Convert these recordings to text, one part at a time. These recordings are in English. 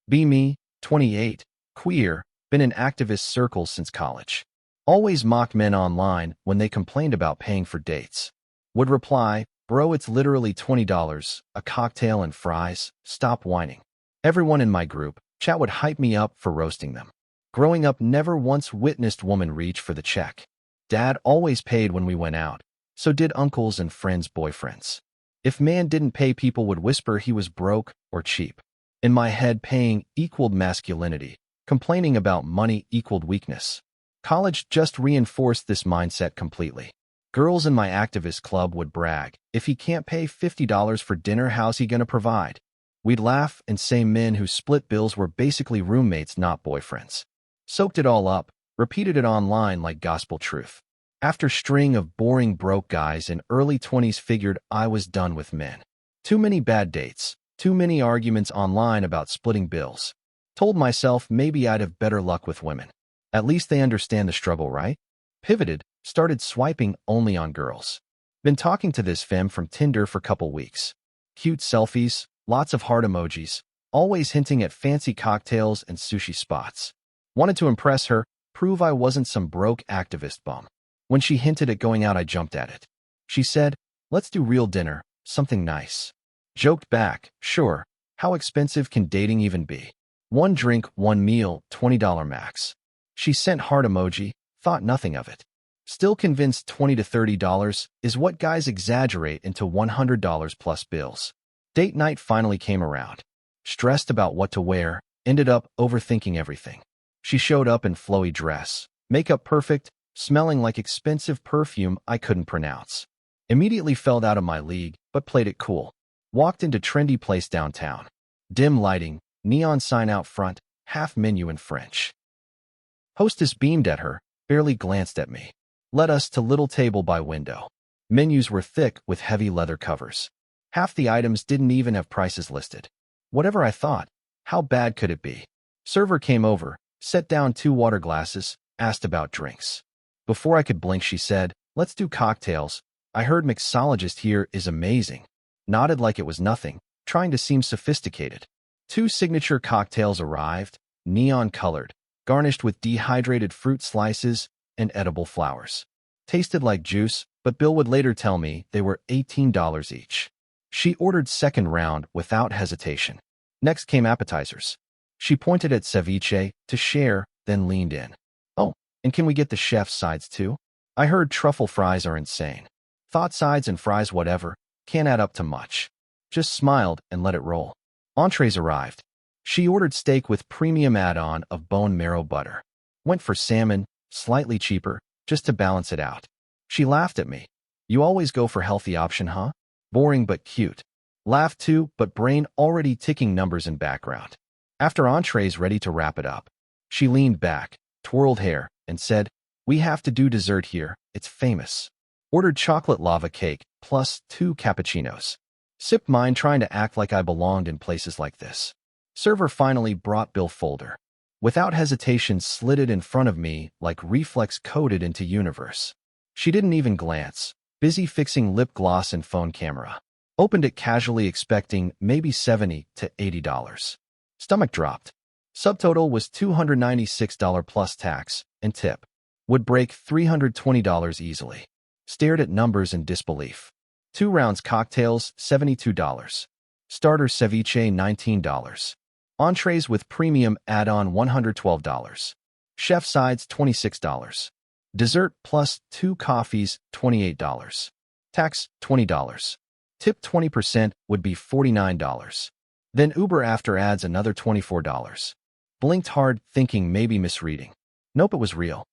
Be me, 28, queer, been in activist circles since college. Always mocked men online when they complained about paying for dates. Would reply, bro, it's literally $20, a cocktail and fries, stop whining. Everyone in my group chat would hype me up for roasting them. Growing up, never once witnessed woman reach for the check. Dad always paid when we went out, so did uncles and friends' boyfriends. If man didn't pay, people would whisper he was broke or cheap. In my head, paying equaled masculinity. Complaining about money equaled weakness. College just reinforced this mindset completely. Girls in my activist club would brag, if he can't pay $50 for dinner, how's he gonna provide? We'd laugh and say men who split bills were basically roommates, not boyfriends. Soaked it all up, repeated it online like gospel truth. After string of boring broke guys in early 20s, figured I was done with men. Too many bad dates, too many arguments online about splitting bills. Told myself maybe I'd have better luck with women. At least they understand the struggle, right? Pivoted, started swiping only on girls. Been talking to this femme from Tinder for couple weeks. Cute selfies, lots of heart emojis, always hinting at fancy cocktails and sushi spots. Wanted to impress her, prove I wasn't some broke activist bum. When she hinted at going out, I jumped at it. She said, let's do real dinner, something nice. Joked back, sure, how expensive can dating even be? One drink, one meal, $20 max. She sent heart emoji, thought nothing of it. Still convinced $20 to $30 is what guys exaggerate into $100 plus bills. Date night finally came around. Stressed about what to wear, ended up overthinking everything. She showed up in flowy dress, makeup perfect, smelling like expensive perfume I couldn't pronounce. Immediately fell out of my league, but played it cool. Walked into trendy place downtown. Dim lighting, neon sign out front, half menu in French. Hostess beamed at her, barely glanced at me. Led us to little table by window. Menus were thick with heavy leather covers. Half the items didn't even have prices listed. Whatever, I thought. How bad could it be? Server came over, set down 2 water glasses, asked about drinks. Before I could blink, she said, let's do cocktails. I heard mixologist here is amazing. Nodded like it was nothing, trying to seem sophisticated. 2 signature cocktails arrived, neon-colored, garnished with dehydrated fruit slices and edible flowers. Tasted like juice, but Bill would later tell me they were $18 each. She ordered second round without hesitation. Next came appetizers. She pointed at ceviche to share, then leaned in. Oh, and can we get the chef's sides too? I heard truffle fries are insane. Thought sides and fries whatever, can't add up to much. Just smiled and let it roll. Entrees arrived. She ordered steak with premium add-on of bone marrow butter. Went for salmon, slightly cheaper, just to balance it out. She laughed at me. You always go for healthy option, huh? Boring but cute. Laughed too, but brain already ticking numbers in background. After entrees ready to wrap it up, she leaned back, twirled hair, and said, we have to do dessert here, it's famous. Ordered chocolate lava cake, plus 2 cappuccinos. Sipped mine, trying to act like I belonged in places like this. Server finally brought bill folder. Without hesitation, slid it in front of me like reflex coded into universe. She didn't even glance, busy fixing lip gloss and phone camera. Opened it casually, expecting maybe $70 to $80. Stomach dropped. Subtotal was $296 plus tax and tip. Would break $320 easily. Stared at numbers in disbelief. 2 rounds cocktails, $72. Starter ceviche, $19. Entrees with premium add-on, $112. Chef sides, $26. Dessert plus 2 coffees, $28. Tax, $20. Tip 20% would be $49. Then Uber after adds another $24. Blinked hard, thinking maybe misreading. Nope, it was real.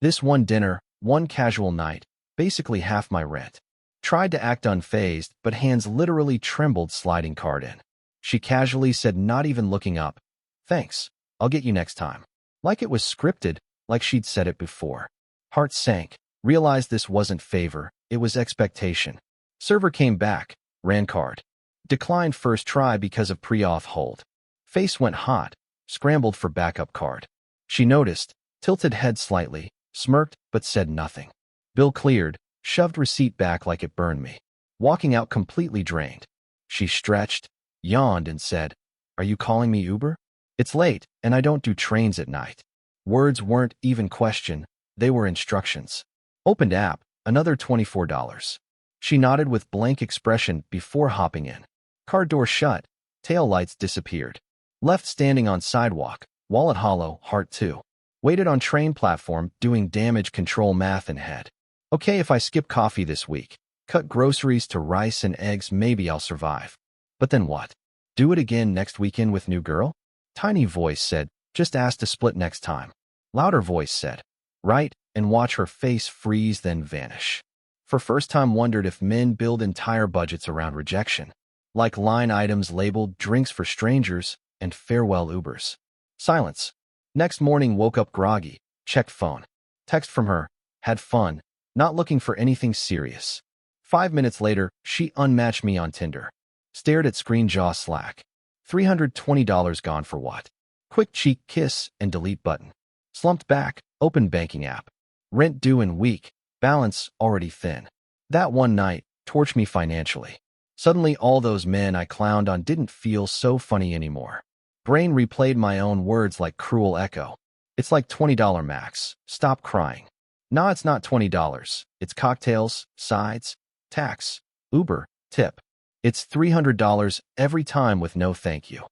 This one dinner, one casual night, basically half my rent. Tried to act unfazed, but hands literally trembled sliding card in. She casually said, not even looking up, thanks, I'll get you next time. Like it was scripted, like she'd said it before. Heart sank, realized this wasn't favor, it was expectation. Server came back, ran card. Declined first try because of pre-auth hold. Face went hot, scrambled for backup card. She noticed, tilted head slightly, smirked but said nothing. Bill cleared, shoved receipt back like it burned me. Walking out completely drained. She stretched, yawned and said, Are you calling me Uber? It's late, and I don't do trains at night. Words weren't even question, they were instructions. Opened app, another $24. She nodded with blank expression before hopping in. Car door shut, tail lights disappeared. Left standing on sidewalk, wallet hollow, heart 2. Waited on train platform, doing damage control math in head. Okay, if I skip coffee this week, cut groceries to rice and eggs, maybe I'll survive. But then what? Do it again next weekend with new girl? Tiny voice said, just ask to split next time. Louder voice said, right, and watch her face freeze then vanish. For first time wondered if men build entire budgets around rejection. Like line items labeled drinks for strangers and farewell Ubers. Silence. Next morning woke up groggy, checked phone. Text from her, had fun, not looking for anything serious. 5 minutes later, she unmatched me on Tinder. Stared at screen, jaw slack. $320 gone for what? Quick cheek kiss and delete button. Slumped back, open banking app. Rent due in week, balance already thin. That one night, torched me financially. Suddenly all those men I clowned on didn't feel so funny anymore. Brain replayed my own words like cruel echo. It's like $20 max. Stop crying. Nah, it's not $20. It's cocktails, sides, tax, Uber, tip. It's $300 every time with no thank you.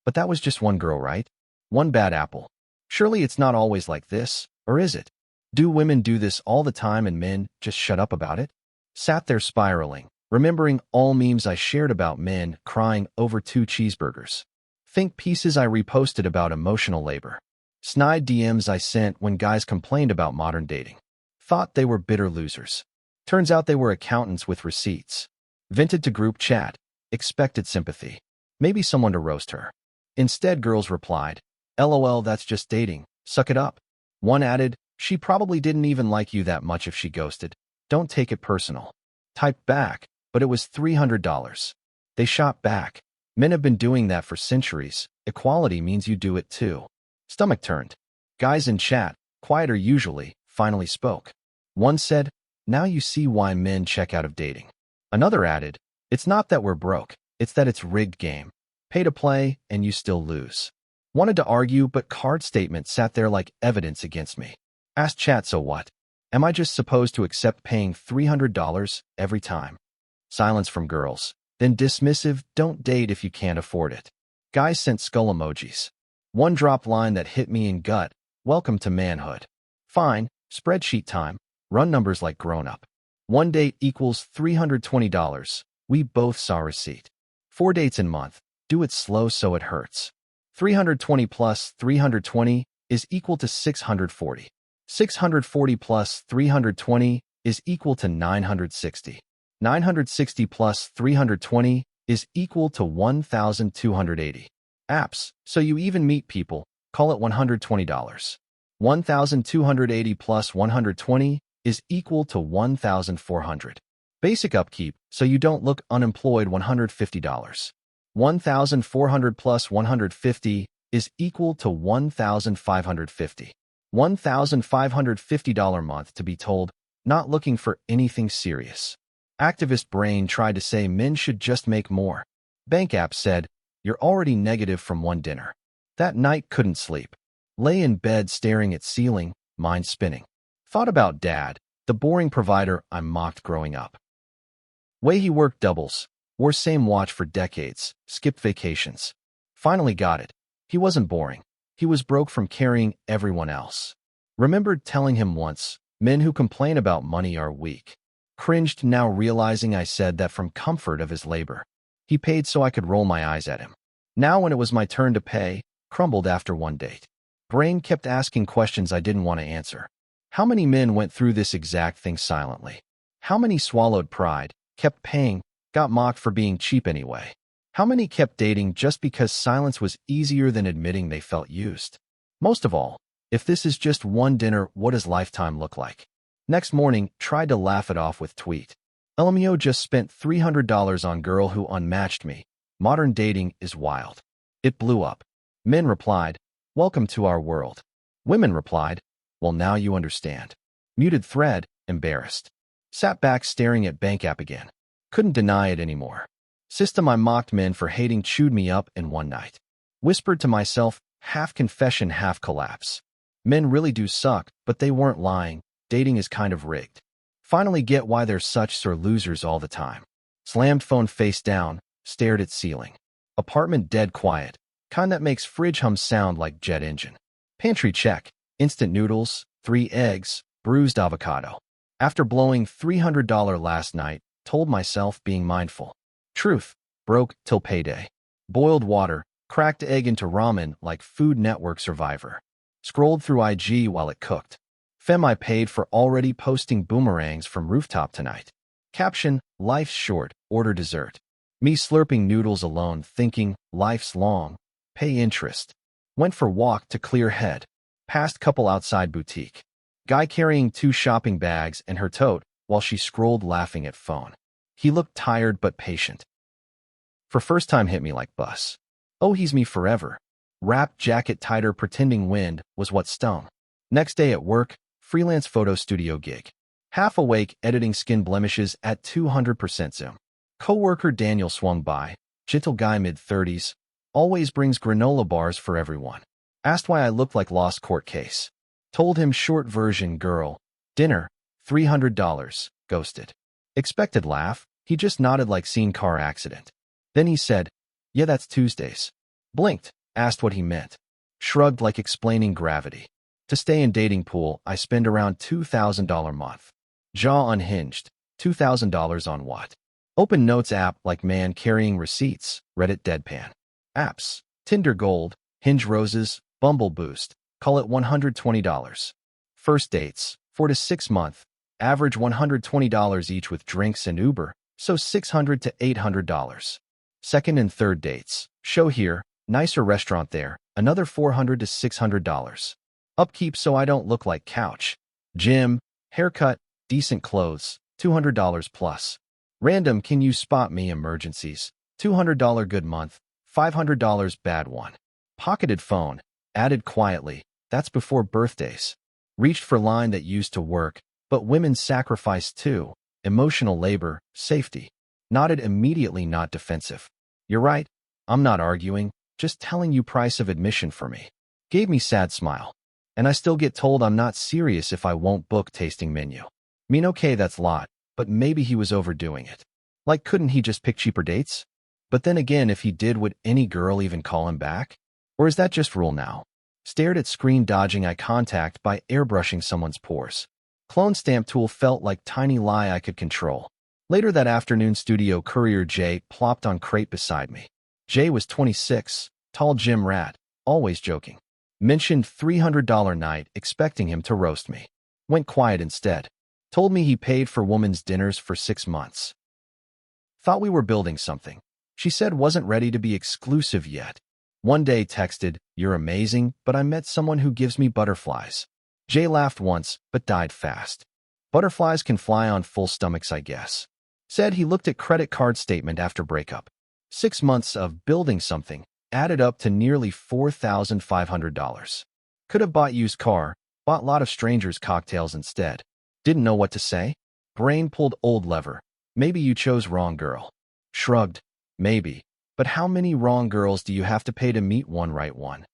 But that was just one girl, right? One bad apple. Surely it's not always like this, or is it? Do women do this all the time and men just shut up about it? Sat there spiraling, remembering all memes I shared about men crying over 2 cheeseburgers. Think pieces I reposted about emotional labor. Snide DMs I sent when guys complained about modern dating. Thought they were bitter losers. Turns out they were accountants with receipts. Vented to group chat. Expected sympathy. Maybe someone to roast her. Instead, girls replied, LOL, that's just dating. Suck it up. One added, she probably didn't even like you that much if she ghosted. Don't take it personal. Typed back, but it was $300. They shot back. Men have been doing that for centuries. Equality means you do it too. Stomach turned. Guys in chat, quieter usually, finally spoke. One said, now you see why men check out of dating. Another added, it's not that we're broke, it's that it's rigged game. Pay to play, and you still lose. Wanted to argue, but card statement sat there like evidence against me. Asked chat, so what? Am I just supposed to accept paying $300 every time? Silence from girls. Then dismissive, don't date if you can't afford it. Guys sent skull emojis. One dropped line that hit me in gut, welcome to manhood. Fine, spreadsheet time, run numbers like grown up. 1 date equals $320, we both saw receipt. 4 dates in month, do it slow so it hurts. 320 plus 320 is equal to 640. 640 plus 320 is equal to 960. 960 plus 320 is equal to 1,280. Apps, so you even meet people, call it $120. 1,280 plus 120 is equal to 1,400. Basic upkeep, so you don't look unemployed, $150. 1,400 plus 150 is equal to 1,550. $1,550 month to be told, not looking for anything serious. Activist brain tried to say men should just make more. Bank app said, you're already negative from one dinner. That night couldn't sleep. Lay in bed staring at ceiling, mind spinning. Thought about dad, the boring provider I mocked growing up. Way he worked doubles, wore same watch for decades, skipped vacations. Finally got it. He wasn't boring. He was broke from carrying everyone else. Remembered telling him once, men who complain about money are weak. Cringed now realizing I said that from comfort of his labor. He paid so I could roll my eyes at him. Now when it was my turn to pay, crumbled after 1 date. Brain kept asking questions I didn't want to answer. How many men went through this exact thing silently? How many swallowed pride, kept paying, got mocked for being cheap anyway? How many kept dating just because silence was easier than admitting they felt used? Most of all, if this is just one dinner, what does lifetime look like? Next morning, tried to laugh it off with tweet. LMAO just spent $300 on girl who unmatched me. Modern dating is wild. It blew up. Men replied, welcome to our world. Women replied, well, now you understand. Muted thread, embarrassed. Sat back staring at bank app again. Couldn't deny it anymore. System I mocked men for hating chewed me up in one night. Whispered to myself, half confession, half collapse. Men really do suck, but they weren't lying. Dating is kind of rigged. Finally get why they're such sore losers all the time. Slammed phone face down, stared at ceiling. Apartment dead quiet. Kind that makes fridge hum sound like jet engine. Pantry check. Instant noodles, 3 eggs, bruised avocado. After blowing $300 last night, told myself being mindful. Truth. Broke till payday. Boiled water, cracked egg into ramen like Food Network Survivor. Scrolled through IG while it cooked. Fem I paid for already posting boomerangs from rooftop tonight. Caption, life's short, order dessert. Me slurping noodles alone thinking, life's long. Pay interest. Went for walk to clear head. Past couple outside boutique. Guy carrying 2 shopping bags and her tote while she scrolled laughing at phone. He looked tired but patient. For first time hit me like bus. Oh, he's me forever. Wrapped jacket tighter pretending wind was what stung. Next day at work, freelance photo studio gig. Half awake editing skin blemishes at 200% zoom. Coworker Daniel swung by, gentle guy mid-30s, always brings granola bars for everyone. Asked why I looked like lost court case. Told him short version girl. Dinner, $300, ghosted. Expected laugh, he just nodded like seen car accident. Then he said, yeah, that's Tuesdays. Blinked, asked what he meant. Shrugged like explaining gravity. To stay in dating pool, I spend around $2,000 month. Jaw unhinged. $2,000 on what? Open notes app like man carrying receipts, Reddit deadpan. Apps, Tinder Gold, Hinge Roses, Bumble Boost, call it $120. First dates, 4 to 6 month, average $120 each with drinks and Uber, so $600 to $800. Second and third dates, show here, nicer restaurant there, another $400 to $600. Upkeep so I don't look like couch. Gym, haircut, decent clothes, $200 plus. Random can you spot me emergencies, $200 good month, $500 bad one. Pocketed phone, added quietly, that's before birthdays. Reached for line that used to work, but women sacrifice too, emotional labor, safety. Nodded immediately, not defensive. You're right, I'm not arguing, just telling you price of admission for me. Gave me sad smile. And I still get told I'm not serious if I won't book tasting menu. Mean okay, that's lot, but maybe he was overdoing it. Like couldn't he just pick cheaper dates? But then again, if he did, would any girl even call him back? Or is that just rule now? Stared at screen dodging eye contact by airbrushing someone's pores. Clone stamp tool felt like tiny lie I could control. Later that afternoon, studio courier Jay plopped on crate beside me. Jay was 26, tall gym rat, always joking. Mentioned $300 night, expecting him to roast me. Went quiet instead. Told me he paid for women's dinners for 6 months. Thought we were building something. She said wasn't ready to be exclusive yet. One day texted, you're amazing, but I met someone who gives me butterflies. Jay laughed once, but died fast. Butterflies can fly on full stomachs, I guess. Said he looked at credit card statement after breakup. 6 months of building something added up to nearly $4,500. Could have bought used car, bought lot of strangers cocktails instead. Didn't know what to say? Brain pulled old lever. Maybe you chose wrong girl. Shrugged. Maybe. But how many wrong girls do you have to pay to meet one right one?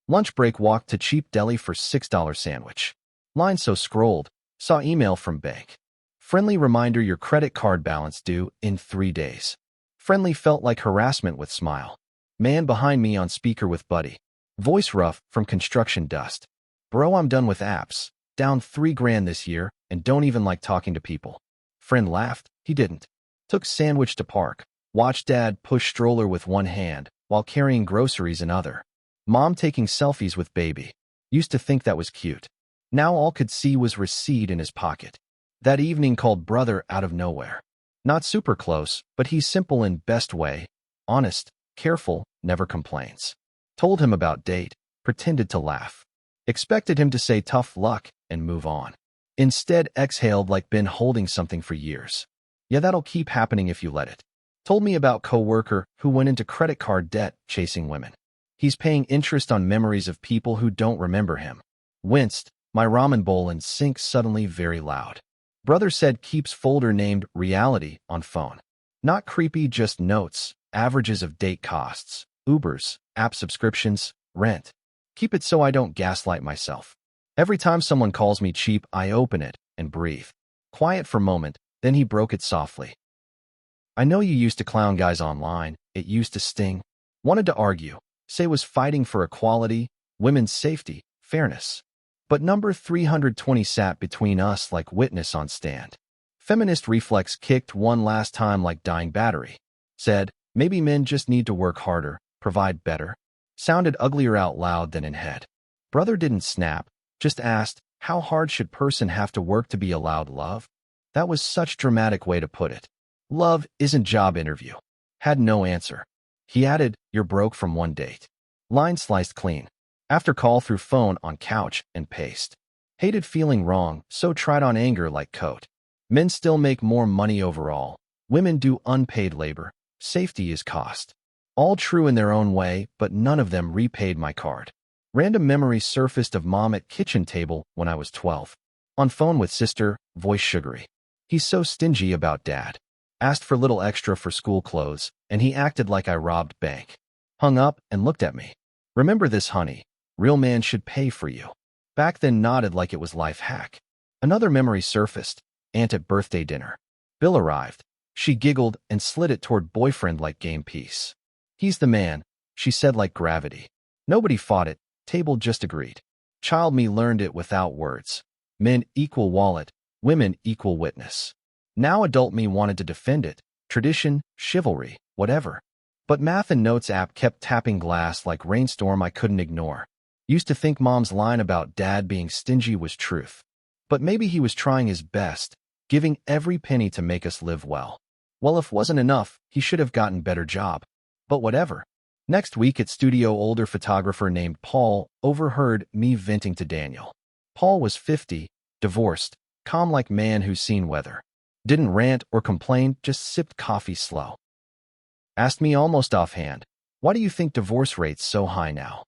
Lunch break walked to cheap deli for $6 sandwich. Line so scrolled. Saw email from bank. Friendly reminder your credit card balance due in 3 days. Friendly felt like harassment with smile. Man behind me on speaker with buddy. Voice rough from construction dust. Bro, I'm done with apps. Down 3 grand this year and don't even like talking to people. Friend laughed. He didn't. Took sandwich to park. Watched dad push stroller with one hand while carrying groceries in other. Mom taking selfies with baby. Used to think that was cute. Now all could see was receipt in his pocket. That evening called brother out of nowhere. Not super close, but he's simple in best way. Honest, careful, never complains. Told him about date, pretended to laugh. Expected him to say tough luck and move on. Instead exhaled like been holding something for years. Yeah, that'll keep happening if you let it. Told me about coworker who went into credit card debt chasing women. He's paying interest on memories of people who don't remember him. Winced, my ramen bowl in sink suddenly very loud. Brother said keeps folder named reality on phone. Not creepy, just notes, averages of date costs, Ubers, app subscriptions, rent. Keep it so I don't gaslight myself. Every time someone calls me cheap, I open it and breathe. Quiet for a moment, then he broke it softly. I know you used to clown guys online. It used to sting. Wanted to argue, say was fighting for equality, women's safety, fairness. But number 320 sat between us like witness on stand. Feminist reflex kicked one last time like dying battery. Said, maybe men just need to work harder, provide better. Sounded uglier out loud than in head. Brother didn't snap, just asked, how hard should person have to work to be allowed love? That was such a dramatic way to put it. Love isn't job interview. Had no answer. He added, you're broke from one date. Line sliced clean. After call through phone on couch and paste. Hated feeling wrong, so tried on anger like coat. Men still make more money overall. Women do unpaid labor. Safety is cost. All true in their own way, but none of them repaid my card. Random memories surfaced of mom at kitchen table when I was 12. On phone with sister, voice sugary. He's so stingy about dad. Asked for little extra for school clothes, and he acted like I robbed bank. Hung up and looked at me. Remember this, honey. Real man should pay for you. Back then nodded like it was life hack. Another memory surfaced. Aunt at birthday dinner. Bill arrived. She giggled and slid it toward boyfriend like game piece. He's the man, she said like gravity. Nobody fought it. Table just agreed. Child me learned it without words. Men equal wallet, women equal witness. Now adult me wanted to defend it. Tradition, chivalry, whatever. But math and notes app kept tapping glass like rainstorm I couldn't ignore. Used to think mom's line about dad being stingy was truth. But maybe he was trying his best, giving every penny to make us live well. Well, if wasn't enough, he should have gotten better job. But whatever. Next week at studio, older photographer named Paul overheard me venting to Daniel. Paul was 50, divorced, calm like man who's seen weather. Didn't rant or complain, just sipped coffee slow. Asked me almost offhand, why do you think divorce rate's so high now?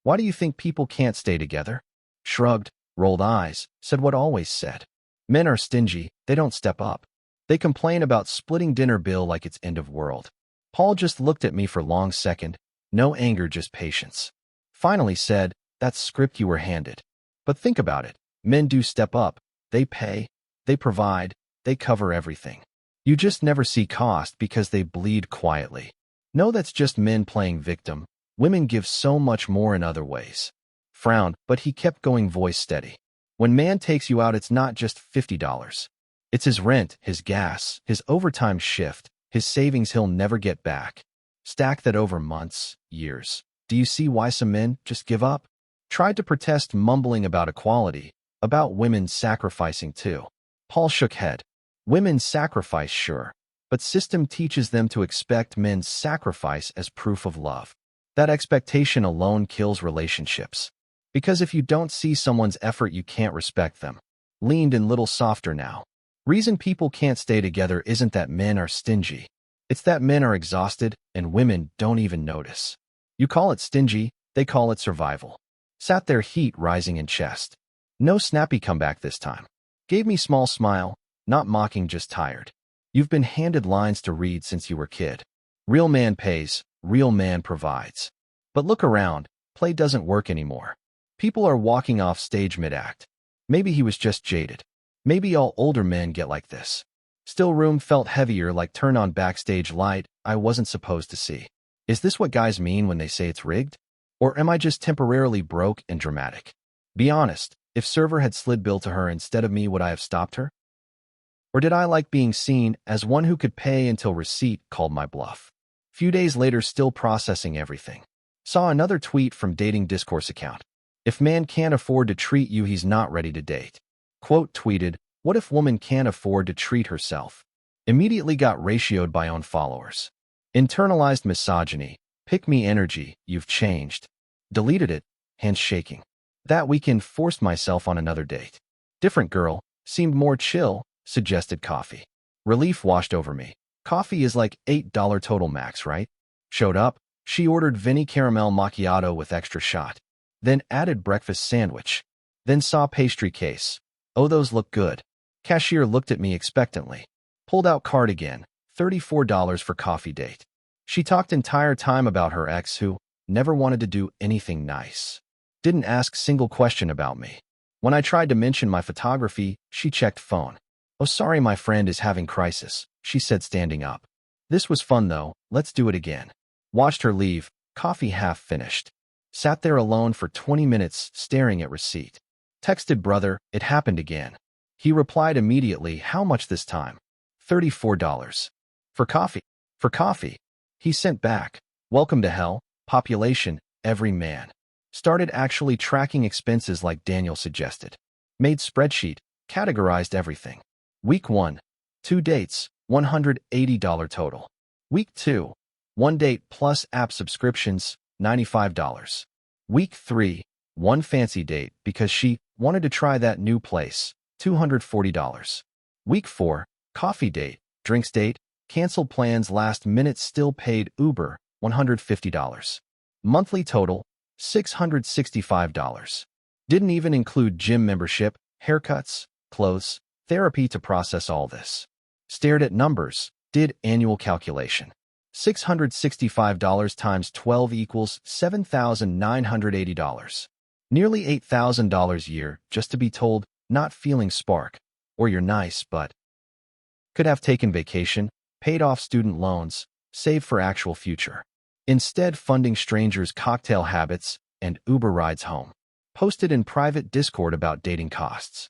Why do you think people can't stay together? Shrugged, rolled eyes, said what always said. Men are stingy, they don't step up. They complain about splitting dinner bill like it's end of world. Paul just looked at me for a long second, no anger, just patience. Finally said, that's script you were handed. But think about it, men do step up, they pay, they provide, they cover everything. You just never see cost because they bleed quietly. No, that's just men playing victim. Women give so much more in other ways. Frowned, but he kept going, voice steady. When man takes you out, it's not just $50. It's his rent, his gas, his overtime shift, his savings he'll never get back. Stack that over months, years. Do you see why some men just give up? Tried to protest, mumbling about equality, about women sacrificing too. Paul shook head. Women sacrifice, sure, but system teaches them to expect men's sacrifice as proof of love. That expectation alone kills relationships. Because if you don't see someone's effort, you can't respect them. Leaned in little softer now. Reason people can't stay together isn't that men are stingy. It's that men are exhausted and women don't even notice. You call it stingy, they call it survival. Sat there, heat rising in chest. No snappy comeback this time. Gave me small smile, not mocking, just tired. You've been handed lines to read since you were kid. Real man pays, real man provides. But look around, play doesn't work anymore. People are walking off stage mid-act. Maybe he was just jaded. Maybe all older men get like this. Still room felt heavier, like turn on backstage light I wasn't supposed to see. Is this what guys mean when they say it's rigged? Or am I just temporarily broke and dramatic? Be honest, if server had slid bill to her instead of me, would I have stopped her? Or did I like being seen as one who could pay until receipt called my bluff? Few days later, still processing everything. Saw another tweet from dating discourse account. If man can't afford to treat you, he's not ready to date. Quote tweeted, what if woman can't afford to treat herself? Immediately got ratioed by own followers. Internalized misogyny, pick me energy, you've changed. Deleted it, hands shaking. That weekend forced myself on another date. Different girl, seemed more chill, suggested coffee. Relief washed over me. Coffee is like $8 total max, right? Showed up, she ordered Vinny caramel macchiato with extra shot. Then added breakfast sandwich. Then saw pastry case. Oh, those look good. Cashier looked at me expectantly. Pulled out card again. $34 for coffee date. She talked entire time about her ex who never wanted to do anything nice. Didn't ask single question about me. When I tried to mention my photography, she checked phone. "Oh, sorry, my friend is having crisis," she said, standing up. "This was fun though, let's do it again." Watched her leave, coffee half finished. Sat there alone for 20 minutes staring at receipt. Texted brother, it happened again. He replied immediately, "How much this time?" $34. For coffee. For coffee. He sent back, "Welcome to hell, population, every man." Started actually tracking expenses like Daniel suggested. Made spreadsheet, categorized everything. Week 1, 2 dates, $180 total. Week 2, 1 date plus app subscriptions, $95. Week 3, 1 fancy date because she wanted to try that new place, $240. Week 4, coffee date, drinks date, canceled plans last minute still paid Uber, $150. Monthly total, $665. Didn't even include gym membership, haircuts, clothes, therapy to process all this. Stared at numbers, did annual calculation. $665 times 12 equals $7,980. Nearly $8,000 a year just to be told, not feeling spark, or you're nice but could have taken vacation, paid off student loans, saved for actual future. Instead funding strangers' cocktail habits and Uber rides home. Posted in private Discord about dating costs.